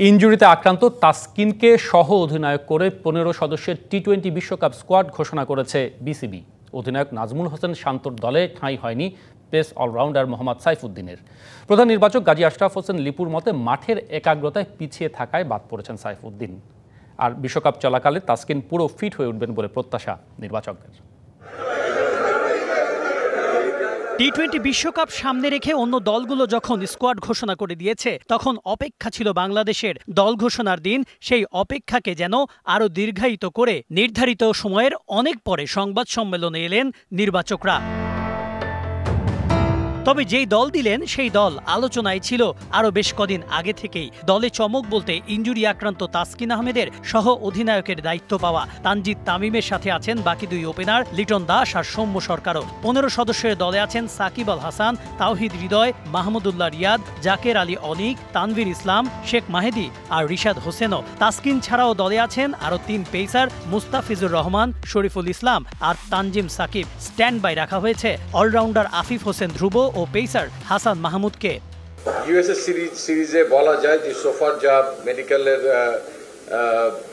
ইনজুরিতে আক্রান্ত তাসকিনকে সহ অধিনায়ক করে ১৫ সদস্যের টি-২০ বিশ্বকাপ স্কোয়াড ঘোষণা করেছে বিসিবি। অধিনায়ক নাজমুল হোসেন শান্তর দলে ঠাঁই হয়নি পেস অলরাউন্ডার মোহাম্মদ সাইফুদ্দিনের। প্রধান নির্বাচক গাজী আশরাফ হোসেন লিপুর মতে মাঠের একাগ্রতায় পিছিয়ে থাকায় বাদ পড়েছেন সাইফুদ্দিন। আর বিশ্বকাপ চলাকালে তাসকিন পুরো ফিট হয়ে উঠবেন বলে প্রত্যাশা নির্বাচকদের। টি-২০ বিশ্বকাপ সামনে রেখে অন্য দলগুলো যখন স্কোয়াড ঘোষণা করে দিয়েছে, তখন অপেক্ষা ছিল বাংলাদেশের দল ঘোষণার দিন। সেই অপেক্ষাকে যেন আরও দীর্ঘায়িত করে নির্ধারিত সময়ের অনেক পরে সংবাদ সম্মেলনে এলেন নির্বাচকরা। তবে যেই দল দিলেন সেই দল আলোচনায় ছিল আরও বেশ কদিন আগে থেকেই। দলে চমক বলতে ইনজুরি আক্রান্ত তাসকিন আহমেদের সহ অধিনায়কের দায়িত্ব পাওয়া তানজিদ তামিমের সাথে আছেন বাকি দুই ওপেনার লিটন দাস আর সৌম্য সরকারও। ১৫ সদস্যের দলে আছেন সাকিব আল হাসান, তাওহিদ হৃদয়, মাহমুদুল্লাহ রিয়াদ, জাকের আলী অনিক, তানভীর ইসলাম, শেখ মাহেদী আর রিশাদ হোসেনও। তাসকিন ছাড়াও দলে আছেন আরও ৩ পেসার মুস্তাফিজুর রহমান, শরীফুল ইসলাম আর তানজিম সাকিব। স্ট্যান্ড বাই রাখা হয়েছে অলরাউন্ডার আফিফ হোসেন ধ্রুব ও পেসার হাসান মাহমুদকে। ইউএসএ সিরিজে বলা যায় যে সোফার যা মেডিকেলের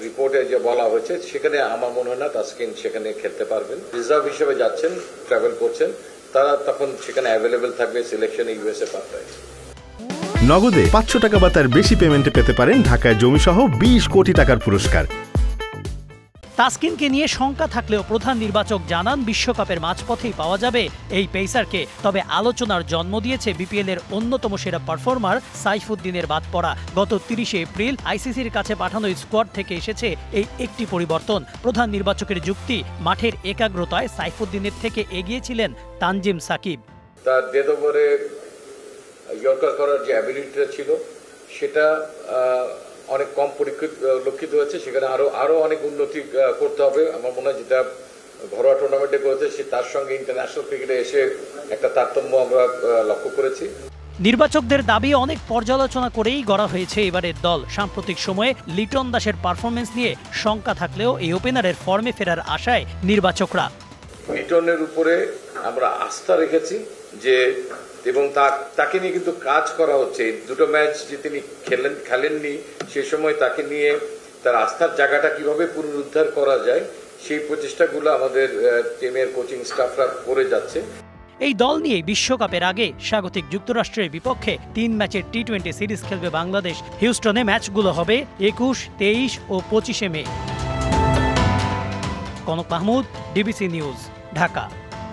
রিপোর্টে যে বলা হয়েছে, সেখানে আমার মনে হয় না তাসকিন সেখানে খেলতে পারবেন। রিজার্ভ হিসেবে যাচ্ছেন, ট্রাভেল করছেন, তারা তখন সেখানে অ্যাভেলেবেল থাকবে সিলেকশনে ইউএসএ পাঠায়। নগদে ৫০০ টাকা বা তার বেশি পেমেন্টে পেতে পারেন ঢাকায় জমিসহ ২০ কোটি টাকার পুরস্কার। তাসকিনকে নিয়ে শঙ্কা থাকলেও প্রধান নির্বাচক জানান বিশ্বকাপের মাঝপথেই পাওয়া যাবে এই পেসারকে। তবে আলোচনার জন্ম দিয়েছে বিপিএলের অন্যতম সেরা পারফর্মার সাইফুদ্দিনের বাদ পড়া। গত ৩০ এপ্রিল আইসিসির কাছে পাঠানো স্কোয়াড থেকে এসেছে এই একটি পরিবর্তন। প্রধান নির্বাচকের যুক্তি, মাঠের একাগ্রতায় সাইফুদ্দিনের থেকে এগিয়েছিলেন তানজিম সাকিব। তার ডেথ ওভারে ইয়র্কার করার যে অ্যাবিলিটিটা ছিল সেটা অনেক কম পরিলক্ষিত হয়েছে। সেখানে আরো অনেক উন্নতি করতে হবে। আমার মনে হয় যেটা ঘরোয়া টুর্নামেন্টে করেছে সে তার সঙ্গে ইন্টারন্যাশনাল ক্রিকেটে এসে একটা তারতম্য আমরা লক্ষ্য করেছি। নির্বাচকদের দাবি অনেক পর্যালোচনা করেই গড়া হয়েছে এবারের দল। সাম্প্রতিক সময়ে লিটন দাসের পারফরমেন্স নিয়ে শঙ্কা থাকলেও এই ওপেনারের ফর্মে ফেরার আশায় নির্বাচকরা। লিটনের উপরে আমরা আস্থা রেখেছি যে, এবং তাকে নিয়ে কিন্তু কাজ করা হচ্ছে। দুটো ম্যাচ যে তিনি খেলেননি, সে সময় তাকে নিয়ে তার আস্থার জায়গাটা কিভাবে পুনরুদ্ধার করা যায় সেই প্রচেষ্টাগুলো আমাদের টিমের কোচিং স্টাফরা করে যাচ্ছে। এই দল নিয়ে বিশ্বকাপের আগে স্বাগতিক যুক্তরাষ্ট্রের বিপক্ষে ৩ ম্যাচের টি-২০ সিরিজ খেলবে বাংলাদেশ। হিউস্টনে ম্যাচগুলো হবে ২১, ২৩ ও ২৫ মে। Konok Mahmud, DBC news, Dhaka.